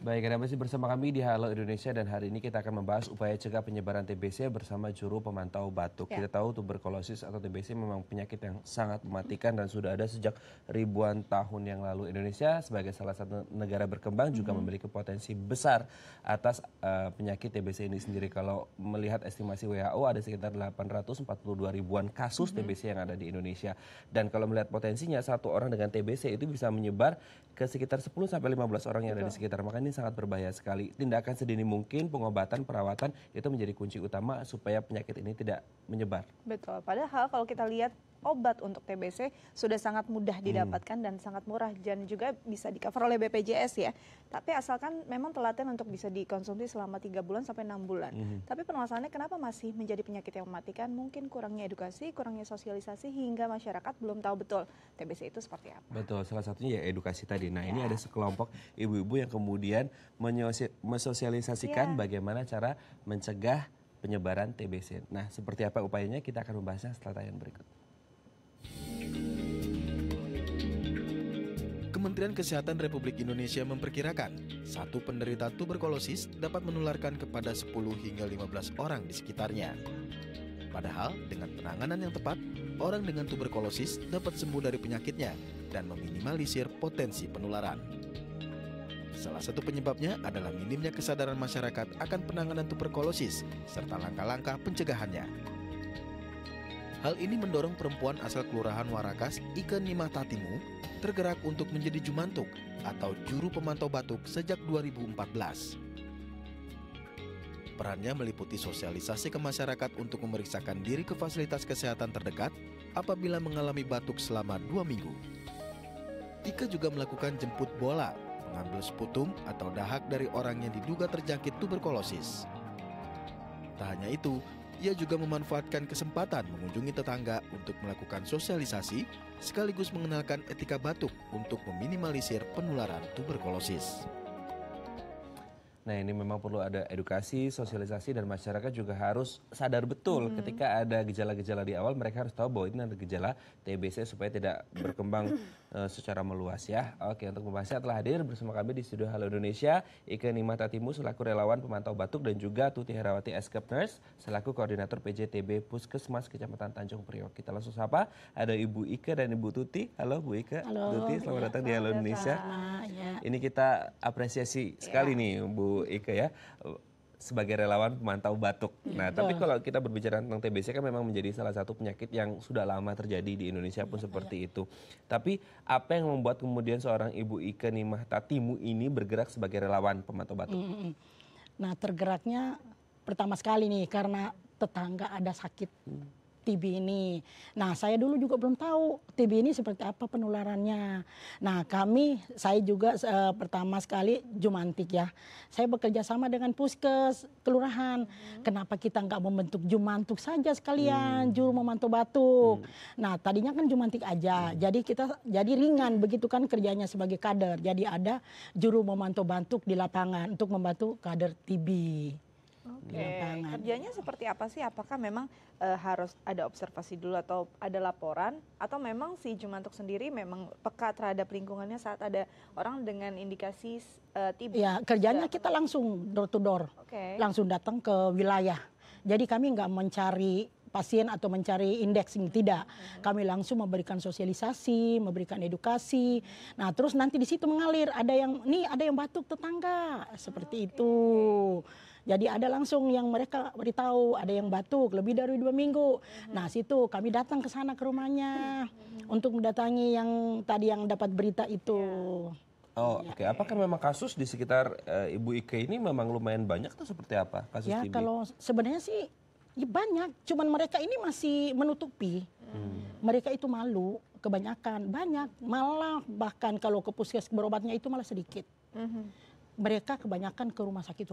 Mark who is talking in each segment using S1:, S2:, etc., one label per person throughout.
S1: Baik, Anda masih bersama kami di Halo Indonesia dan hari ini kita akan membahas upaya cegah penyebaran TBC bersama juru pemantau batuk. Kita tahu tuberkulosis atau TBC memang penyakit yang sangat mematikan dan sudah ada sejak ribuan tahun yang lalu. Indonesia sebagai salah satu negara berkembang juga memiliki potensi besar atas penyakit TBC ini sendiri. Kalau melihat estimasi WHO ada sekitar 842 ribuan kasus TBC yang ada di Indonesia. Dan kalau melihat potensinya, satu orang dengan TBC itu bisa menyebar ke sekitar 10-15 orang yang ada di sekitar. Maka ini sangat berbahaya sekali. Tindakan sedini mungkin, pengobatan, perawatan itu menjadi kunci utama supaya penyakit ini tidak menyebar.
S2: Betul. Padahal kalau kita lihat obat untuk TBC sudah sangat mudah didapatkan dan sangat murah dan juga bisa di-cover oleh BPJS ya. Tapi asalkan memang telaten untuk bisa dikonsumsi selama 3 bulan sampai 6 bulan. Tapi permasalahannya kenapa masih menjadi penyakit yang mematikan? Mungkin kurangnya edukasi, kurangnya sosialisasi hingga masyarakat belum tahu betul TBC itu seperti apa.
S1: Betul, salah satunya ya edukasi tadi. Nah, ini ada sekelompok ibu-ibu yang kemudian mensosialisasikan bagaimana cara mencegah penyebaran TBC. Nah, seperti apa upayanya kita akan membahasnya setelah tayangan berikut.
S3: Kementerian Kesehatan Republik Indonesia memperkirakan satu penderita tuberkulosis dapat menularkan kepada 10 hingga 15 orang di sekitarnya. Padahal dengan penanganan yang tepat, orang dengan tuberkulosis dapat sembuh dari penyakitnya dan meminimalisir potensi penularan. Salah satu penyebabnya adalah minimnya kesadaran masyarakat akan penanganan tuberkulosis serta langkah-langkah pencegahannya. Hal ini mendorong perempuan asal Kelurahan Warakas, Ike Nimah Tatimu, tergerak untuk menjadi jumantuk atau juru pemantau batuk sejak 2014. Perannya meliputi sosialisasi ke masyarakat untuk memeriksakan diri ke fasilitas kesehatan terdekat apabila mengalami batuk selama 2 minggu. Ike juga melakukan jemput bola, mengambil sputum atau dahak dari orang yang diduga terjangkit tuberkulosis. Tak hanya itu, ia juga memanfaatkan kesempatan mengunjungi tetangga untuk melakukan sosialisasi sekaligus mengenalkan etika batuk untuk meminimalisir penularan tuberkulosis.
S1: Nah, ini memang perlu ada edukasi, sosialisasi, dan masyarakat juga harus sadar betul ketika ada gejala-gejala di awal, mereka harus tahu bahwa ini ada gejala TBC supaya tidak berkembang secara meluas ya. Oke, untuk membahasnya telah hadir bersama kami di studio Halo Indonesia, Ike Nimah Tatimu selaku relawan pemantau batuk dan juga Tuti Herawati Eskep Nurse selaku koordinator PJTB Puskesmas Kecamatan Tanjung Priok. Kita langsung sapa, ada Ibu Ike dan Ibu Tuti. Halo Bu Ike,
S4: Halo,
S1: Tuti, selamat datang di Halo Indonesia.
S4: Ya.
S1: Ini kita apresiasi sekali nih Bu Ike ya, sebagai relawan pemantau batuk. Nah, tapi kalau kita berbicara tentang TBC kan memang menjadi salah satu penyakit yang sudah lama terjadi di Indonesia pun seperti itu. Tapi apa yang membuat kemudian seorang Ibu Ike Nimah Tatimu ini bergerak sebagai relawan pemantau batuk?
S4: Nah, tergeraknya pertama sekali nih karena tetangga ada sakit TB ini. Nah, saya dulu juga belum tahu TB ini seperti apa penularannya. Nah, saya juga pertama sekali jumantik ya. Saya bekerja sama dengan puskes, kelurahan. Kenapa kita nggak membentuk jumantuk saja sekalian, juru memantau batuk. Nah, tadinya kan jumantik aja. Jadi ringan begitu kan kerjanya sebagai kader. Jadi ada juru memantau batuk di lapangan untuk membantu kader TB.
S2: Oke, kerjanya seperti apa sih? Apakah memang harus ada observasi dulu atau ada laporan? Atau memang si jumantuk sendiri memang peka terhadap lingkungannya saat ada orang dengan indikasi TB?
S4: Ya, kerjanya kita langsung door to door, langsung datang ke wilayah. Jadi kami nggak mencari pasien atau mencari indexing, tidak. Kami langsung memberikan sosialisasi, memberikan edukasi. Nah, terus nanti di situ mengalir, ada yang batuk tetangga, seperti itu. Jadi ada langsung yang mereka beritahu ada yang batuk lebih dari 2 minggu. Nah, situ kami datang ke sana ke rumahnya untuk mendatangi yang tadi yang dapat berita itu.
S1: Oh, oke. Apakah memang kasus di sekitar Ibu Ike ini memang lumayan banyak atau seperti apa kasus TB?
S4: Ya, kalau sebenarnya sih ya banyak, cuman mereka ini masih menutupi. Mereka itu malu, kebanyakan banyak, malah bahkan kalau ke puskes berobatnya itu malah sedikit. Mereka kebanyakan ke rumah sakit.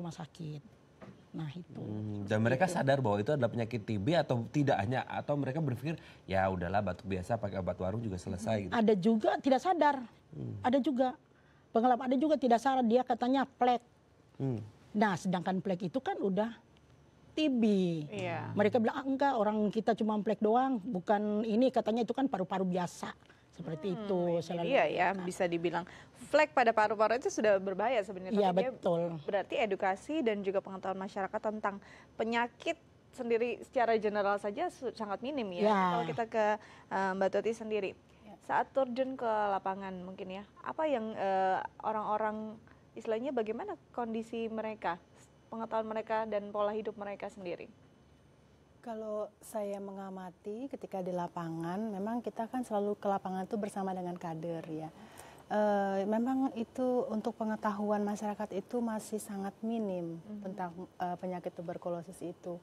S4: Nah, itu.
S1: Dan mereka sadar bahwa itu adalah penyakit TB atau tidak hanya, atau mereka berpikir ya udahlah batuk biasa pakai obat warung juga selesai gitu.
S4: Ada juga tidak sadar. Ada juga pengalaman, ada juga tidak sadar, dia katanya plek. Nah, sedangkan plek itu kan udah TB. Mereka bilang enggak, orang kita cuma plek doang, bukan ini, katanya itu kan paru-paru biasa. seperti itu.
S2: Ini dia ya, bisa dibilang flek pada paru-paru itu sudah berbahaya sebenarnya.
S4: Iya,
S2: Tapi dia
S4: betul.
S2: berarti edukasi dan juga pengetahuan masyarakat tentang penyakit sendiri secara general saja sangat minim ya.
S4: Ya.
S2: Kalau kita ke Mbak Tuti sendiri, saat terjun ke lapangan mungkin ya, apa yang orang-orang istilahnya bagaimana kondisi mereka, pengetahuan mereka dan pola hidup mereka sendiri?
S5: Kalau saya mengamati ketika di lapangan, memang kita kan selalu ke lapangan itu bersama dengan kader ya. Memang itu untuk pengetahuan masyarakat itu masih sangat minim tentang penyakit tuberkulosis itu.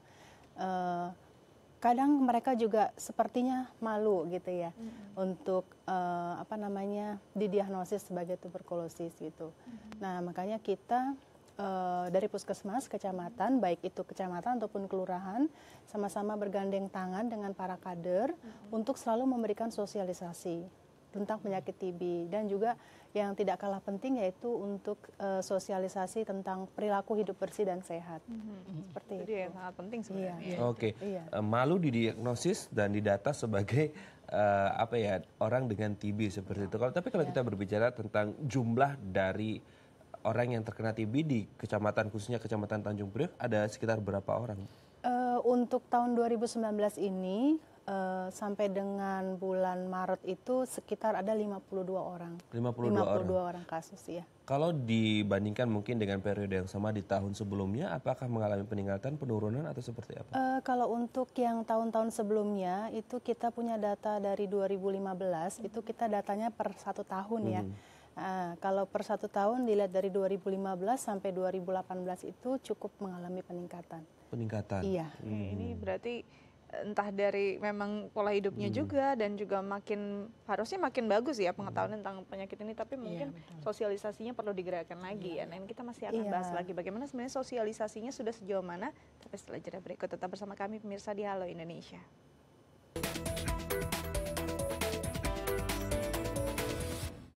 S5: Kadang mereka juga sepertinya malu gitu ya untuk didiagnosis sebagai tuberkulosis gitu. Nah makanya kita dari puskesmas, kecamatan, baik itu kecamatan ataupun kelurahan, sama-sama bergandeng tangan dengan para kader untuk selalu memberikan sosialisasi tentang penyakit TB. Dan juga yang tidak kalah penting yaitu untuk sosialisasi tentang perilaku hidup bersih dan sehat. Seperti
S2: Jadi
S5: itu.
S2: yang sangat penting sebenarnya.
S1: Oke,
S5: Iya.
S1: malu didiagnosis dan didata sebagai orang dengan TB seperti itu. Tapi kalau kita berbicara tentang jumlah dari orang yang terkena TB di kecamatan, khususnya kecamatan Tanjung Priok, ada sekitar berapa orang?
S5: Untuk tahun 2019 ini sampai dengan bulan Maret itu sekitar ada 52 orang.
S1: 52
S5: orang kasus ya.
S1: Kalau dibandingkan mungkin dengan periode yang sama di tahun sebelumnya, apakah mengalami peningkatan, penurunan atau seperti apa?
S5: Kalau untuk yang tahun-tahun sebelumnya itu kita punya data dari 2015, itu kita datanya per 1 tahun ya. Kalau per 1 tahun dilihat dari 2015 sampai 2018 itu cukup mengalami peningkatan.
S1: Peningkatan?
S5: Iya.
S2: Ini berarti entah dari memang pola hidupnya juga dan juga harusnya makin bagus ya pengetahuan tentang penyakit ini, tapi mungkin sosialisasinya perlu digerakkan lagi ya. Nah ini kita masih akan bahas lagi bagaimana sebenarnya sosialisasinya sudah sejauh mana, tapi setelah jeda berikut tetap bersama kami pemirsa di Halo Indonesia.